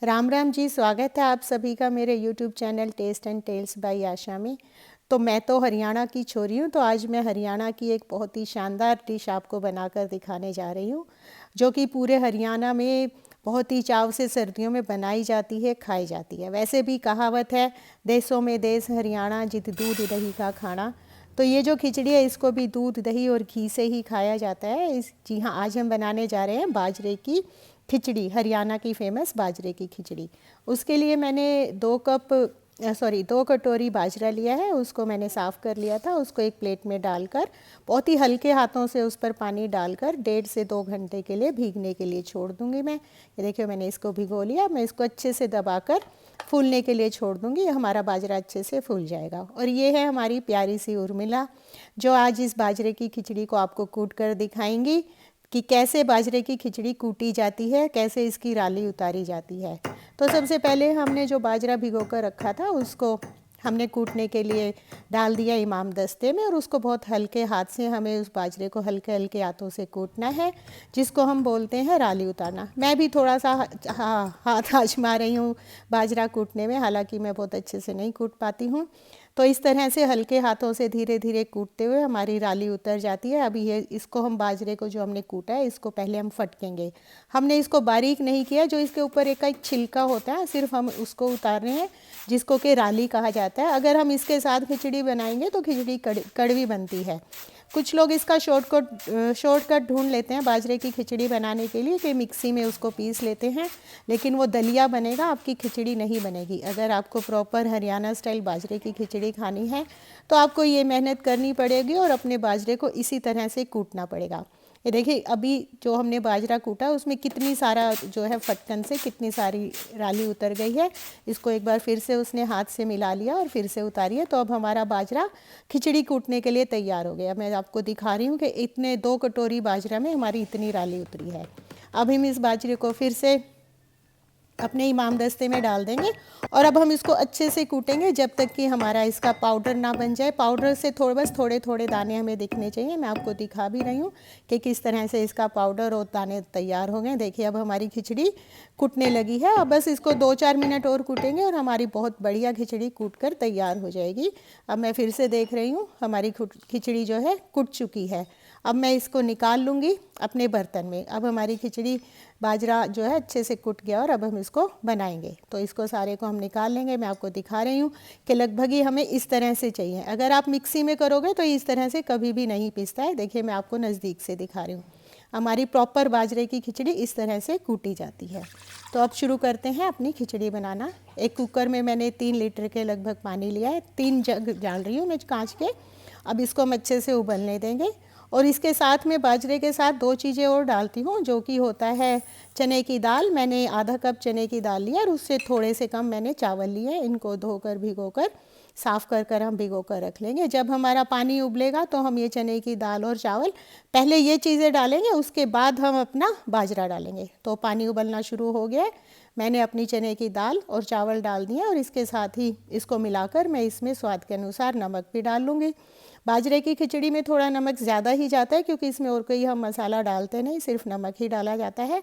राम राम जी। स्वागत है आप सभी का मेरे YouTube channel taste and tales by Asha में। तो मैं तो हरियाणा की छोरी हूँ, तो आज मैं हरियाणा की एक बहुत ही शानदार डिश आपको बनाकर दिखाने जा रही हूँ, जो कि पूरे हरियाणा में बहुत ही चाव से सर्दियों में बनाई जाती है, खाई जाती है। वैसे भी कहावत है, देशों में देश हरियाणा, जित दूध दही का खाना। तो ये जो खिचड़ी है, इसको भी दूध दही और घी से ही खाया जाता है। जी हाँ, आज हम बनाने जा रहे हैं बाजरे की खिचड़ी, हरियाणा की फेमस बाजरे की खिचड़ी। उसके लिए मैंने 2 कटोरी बाजरा लिया है। उसको मैंने साफ़ कर लिया था। उसको एक प्लेट में डालकर बहुत ही हल्के हाथों से उस पर पानी डालकर 1.5 से 2 घंटे के लिए भीगने के लिए छोड़ दूंगी मैं। ये देखिए, मैंने इसको भिगो लिया। मैं इसको अच्छे से दबाकर फूलने के लिए छोड़ दूंगी। हमारा बाजरा अच्छे से फूल जाएगा। और ये है हमारी प्यारी सी उर्मिला, जो आज इस बाजरे की खिचड़ी को आपको कूट कर दिखाएंगी कि कैसे बाजरे की खिचड़ी कूटी जाती है, कैसे इसकी राली उतारी जाती है। तो सबसे पहले हमने जो बाजरा भिगो कर रखा था, उसको हमने कूटने के लिए डाल दिया इमाम दस्ते में, और उसको बहुत हल्के हाथ से हमें उस बाजरे को हल्के हल्के हाथों से कूटना है, जिसको हम बोलते हैं राली उतारना। मैं भी थोड़ा सा हाथ आजमा रही हूँ बाजरा कूटने में, हालांकि मैं बहुत अच्छे से नहीं कूट पाती हूँ। तो इस तरह से हल्के हाथों से धीरे धीरे कूटते हुए हमारी राली उतर जाती है। अभी ये इसको हम बाजरे को जो हमने कूटा है, इसको पहले हम फटकेंगे। हमने इसको बारीक नहीं किया। जो इसके ऊपर एक छिलका होता है, सिर्फ हम उसको उतार रहे हैं, जिसको कि राली कहा जाता है। अगर हम इसके साथ खिचड़ी बनाएंगे तो खिचड़ी कड़वी बनती है। कुछ लोग इसका शॉर्टकट ढूंढ लेते हैं बाजरे की खिचड़ी बनाने के लिए, कि मिक्सी में उसको पीस लेते हैं, लेकिन वो दलिया बनेगा, आपकी खिचड़ी नहीं बनेगी। अगर आपको प्रॉपर हरियाणा स्टाइल बाजरे की खिचड़ी खानी है, तो आपको ये मेहनत करनी पड़ेगी और अपने बाजरे को इसी तरह से कूटना पड़ेगा। ये देखिए, अभी जो हमने बाजरा कूटा उसमें कितनी सारा जो है फटकन से कितनी सारी राली उतर गई है। इसको एक बार फिर से उसने हाथ से मिला लिया और फिर से उतारिए। तो अब हमारा बाजरा खिचड़ी कूटने के लिए तैयार हो गया। मैं आपको दिखा रही हूँ कि इतने 2 कटोरी बाजरा में हमारी इतनी राली उतरी है। अब हम इस बाजरे को फिर से अपने इमाम दस्ते में डाल देंगे, और अब हम इसको अच्छे से कूटेंगे जब तक कि हमारा इसका पाउडर ना बन जाए। पाउडर से बस थोड़े थोड़े दाने हमें दिखने चाहिए। मैं आपको दिखा भी रही हूँ कि किस तरह से इसका पाउडर और दाने तैयार हो गए। देखिए, अब हमारी खिचड़ी कूटने लगी है। अब बस इसको 2-4 मिनट और कूटेंगे और हमारी बहुत बढ़िया खिचड़ी कूट कर तैयार हो जाएगी। अब मैं फिर से देख रही हूँ, हमारी खिचड़ी जो है कूट चुकी है। अब मैं इसको निकाल लूँगी अपने बर्तन में। अब हमारी खिचड़ी बाजरा जो है अच्छे से कुट गया, और अब हम इसको बनाएंगे। तो इसको सारे को हम निकाल लेंगे। मैं आपको दिखा रही हूँ कि लगभग ही हमें इस तरह से चाहिए। अगर आप मिक्सी में करोगे तो इस तरह से कभी भी नहीं पीसता है। देखिए, मैं आपको नज़दीक से दिखा रही हूँ। हमारी प्रॉपर बाजरे की खिचड़ी इस तरह से कूटी जाती है। तो अब शुरू करते हैं अपनी खिचड़ी बनाना। एक कुकर में मैंने 3 लीटर के लगभग पानी लिया है। 3 जग डाल रही हूँ मैं कांच के। अब इसको हम अच्छे से उबलने देंगे, और इसके साथ में बाजरे के साथ 2 चीज़ें और डालती हूँ, जो कि होता है चने की दाल। मैंने आधा कप चने की दाल लिया, और उससे थोड़े से कम मैंने चावल लिए। इनको धोकर भिगोकर साफ़ कर हम भिगो कर रख लेंगे। जब हमारा पानी उबलेगा तो हम ये चने की दाल और चावल, पहले ये चीज़ें डालेंगे, उसके बाद हम अपना बाजरा डालेंगे। तो पानी उबलना शुरू हो गया है। मैंने अपनी चने की दाल और चावल डाल दिए, और इसके साथ ही इसको मिलाकर मैं इसमें स्वाद के अनुसार नमक भी डाल लूँगी। बाजरे की खिचड़ी में थोड़ा नमक ज़्यादा ही जाता है, क्योंकि इसमें और कोई हम मसाला डालते नहीं, सिर्फ नमक ही डाला जाता है।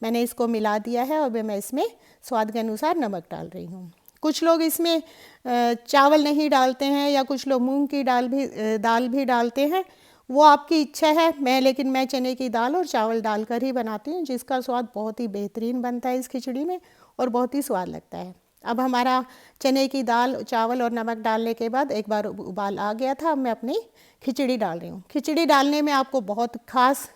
मैंने इसको मिला दिया है, और मैं इसमें स्वाद के अनुसार नमक डाल रही हूँ। कुछ लोग इसमें चावल नहीं डालते हैं, या कुछ लोग मूंग की दाल भी डालते हैं। वो आपकी इच्छा है। लेकिन मैं चने की दाल और चावल डालकर ही बनाती हूँ, जिसका स्वाद बहुत ही बेहतरीन बनता है इस खिचड़ी में, और बहुत ही स्वाद लगता है। अब हमारा चने की दाल, चावल और नमक डालने के बाद एक बार उबाल आ गया था। अब मैं अपनी खिचड़ी डाल रही हूँ। खिचड़ी डालने में आपको बहुत खास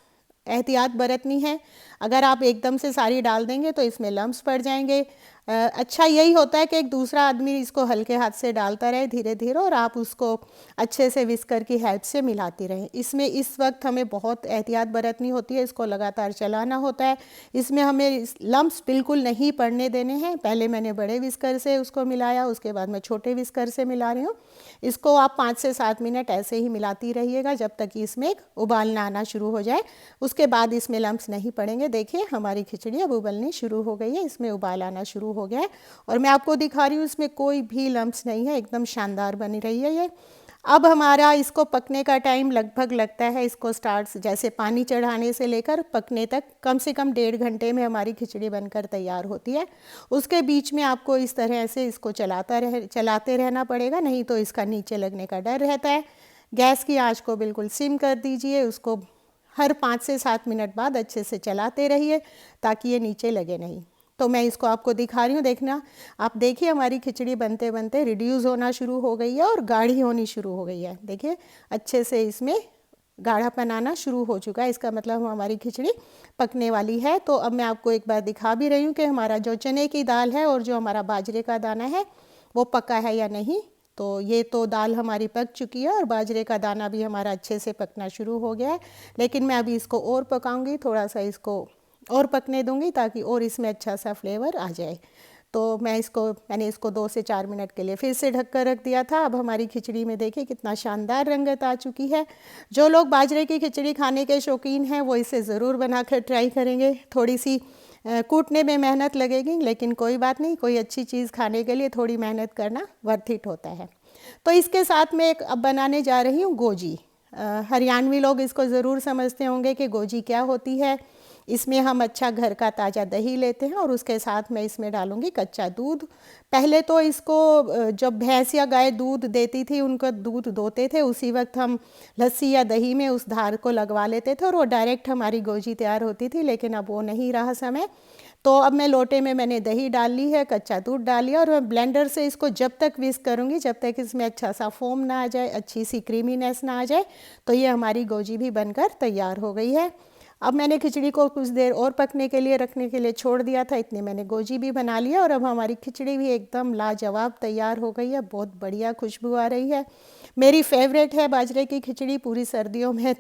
एहतियात बरतनी है। अगर आप एकदम से सारी डाल देंगे तो इसमें लम्स पड़ जाएंगे। अच्छा यही होता है कि एक दूसरा आदमी इसको हल्के हाथ से डालता रहे धीरे धीरे, और आप उसको अच्छे से विस्कर की हेल्प से मिलाती रहें। इसमें इस वक्त हमें बहुत एहतियात बरतनी होती है। इसको लगातार चलाना होता है। इसमें हमें लम्स बिल्कुल नहीं पड़ने देने हैं। पहले मैंने बड़े विस्कर से उसको मिलाया, उसके बाद मैं छोटे विस्कर से मिला रही हूँ। इसको आप 5 से 7 मिनट ऐसे ही मिलाती रहिएगा, जब तक कि इसमें एक उबाल ना आना शुरू हो जाए। उसके बाद इसमें लम्स नहीं पड़ेंगे। देखिए, हमारी खिचड़ी अब उबलनी शुरू हो गई है, इसमें उबाल आना शुरू हो गया है, और मैं आपको दिखा रही हूँ इसमें कोई भी लम्स नहीं है। एकदम शानदार बनी रही है ये। अब हमारा इसको पकने का टाइम लगभग लगता है, इसको स्टार्ट जैसे पानी चढ़ाने से लेकर पकने तक कम से कम 1.5 घंटे में हमारी खिचड़ी बनकर तैयार होती है। उसके बीच में आपको इस तरह से इसको चलाते रहना पड़ेगा, नहीं तो इसका नीचे लगने का डर रहता है। गैस की आंच को बिल्कुल सिम कर दीजिए, उसको हर 5 से 7 मिनट बाद अच्छे से चलाते रहिए ताकि ये नीचे लगे नहीं। तो मैं इसको आपको दिखा रही हूँ, देखना आप देखिए हमारी खिचड़ी बनते बनते रिड्यूस होना शुरू हो गई है और गाढ़ी होनी शुरू हो गई है। देखिए अच्छे से इसमें गाढ़ापन आना शुरू हो चुका है, इसका मतलब हमारी खिचड़ी पकने वाली है। तो अब मैं आपको एक बार दिखा भी रही हूँ कि हमारा जो चने की दाल है और जो हमारा बाजरे का दाना है वो पका है या नहीं। तो ये तो दाल हमारी पक चुकी है और बाजरे का दाना भी हमारा अच्छे से पकना शुरू हो गया है, लेकिन मैं अभी इसको और पकाऊंगी, थोड़ा सा इसको और पकने दूंगी ताकि और इसमें अच्छा सा फ्लेवर आ जाए। तो मैंने इसको 2 से 4 मिनट के लिए फिर से ढक कर रख दिया था। अब हमारी खिचड़ी में देखिए कितना शानदार रंगत आ चुकी है। जो लोग बाजरे की खिचड़ी खाने के शौकीन हैं वो इसे ज़रूर बनाकर ट्राई करेंगे। थोड़ी सी कूटने में मेहनत लगेगी, लेकिन कोई बात नहीं, कोई अच्छी चीज़ खाने के लिए थोड़ी मेहनत करना वर्थ इट होता है। तो इसके साथ मैं अब बनाने जा रही हूँ गोजी। हरियाणवी लोग इसको ज़रूर समझते होंगे कि गोजी क्या होती है। इसमें हम अच्छा घर का ताज़ा दही लेते हैं और उसके साथ मैं इसमें डालूँगी कच्चा दूध। पहले तो इसको जब भैंस या गाय दूध देती थी उनका दूध दोते थे, उसी वक्त हम लस्सी या दही में उस धार को लगवा लेते थे और वो डायरेक्ट हमारी गोजी तैयार होती थी, लेकिन अब वो नहीं रहा समय। तो अब मैं लोटे में मैंने दही डाल ली है, कच्चा दूध डाल लिया और मैं ब्लेंडर से इसको जब तक विस्क करूँगी जब तक इसमें अच्छा सा फोम ना आ जाए, अच्छी सी क्रीमीनेस ना आ जाए। तो ये हमारी गोजी भी बनकर तैयार हो गई है। अब मैंने खिचड़ी को कुछ देर और पकने के लिए रखने के लिए छोड़ दिया था, इतने मैंने गोजी भी बना लिया और अब हमारी खिचड़ी भी एकदम लाजवाब तैयार हो गई है। बहुत बढ़िया खुशबू आ रही है, मेरी फेवरेट है बाजरे की खिचड़ी। पूरी सर्दियों में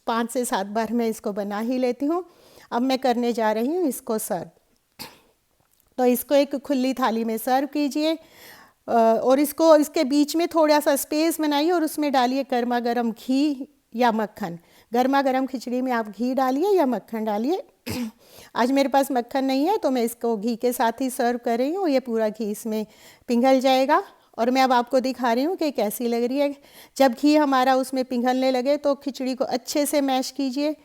5 से 7 बार मैं इसको बना ही लेती हूँ। अब मैं करने जा रही हूँ इसको सर्व। तो इसको एक खुली थाली में सर्व कीजिए और इसको इसके बीच में थोड़ा सा स्पेस बनाइए और उसमें डालिए गर्मा गर्म घी या मक्खन। गर्मा गर्म खिचड़ी में आप घी डालिए या मक्खन डालिए। आज मेरे पास मक्खन नहीं है तो मैं इसको घी के साथ ही सर्व कर रही हूँ। ये पूरा घी इसमें पिघल जाएगा और मैं अब आपको दिखा रही हूँ कि कैसी लग रही है। जब घी हमारा उसमें पिघलने लगे तो खिचड़ी को अच्छे से मैश कीजिए।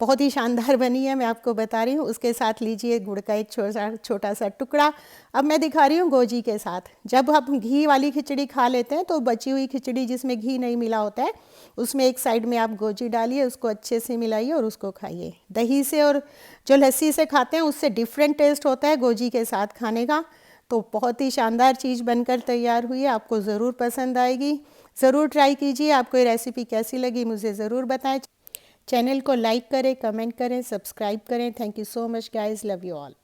बहुत ही शानदार बनी है, मैं आपको बता रही हूँ। उसके साथ लीजिए गुड़ का एक छोटा सा टुकड़ा। अब मैं दिखा रही हूँ गोजी के साथ। जब आप घी वाली खिचड़ी खा लेते हैं तो बची हुई खिचड़ी जिसमें घी नहीं मिला होता है उसमें एक साइड में आप गोजी डालिए, उसको अच्छे से मिलाइए और उसको खाइए। दही से और जो लस्सी से खाते हैं उससे डिफरेंट टेस्ट होता है गोजी के साथ खाने का। तो बहुत ही शानदार चीज़ बनकर तैयार हुई है, आपको ज़रूर पसंद आएगी। ज़रूर ट्राई कीजिए। आपको ये रेसिपी कैसी लगी मुझे ज़रूर बताएं। चैनल को लाइक करें, कमेंट करें, सब्सक्राइब करें। Thank you so much guys, love you all.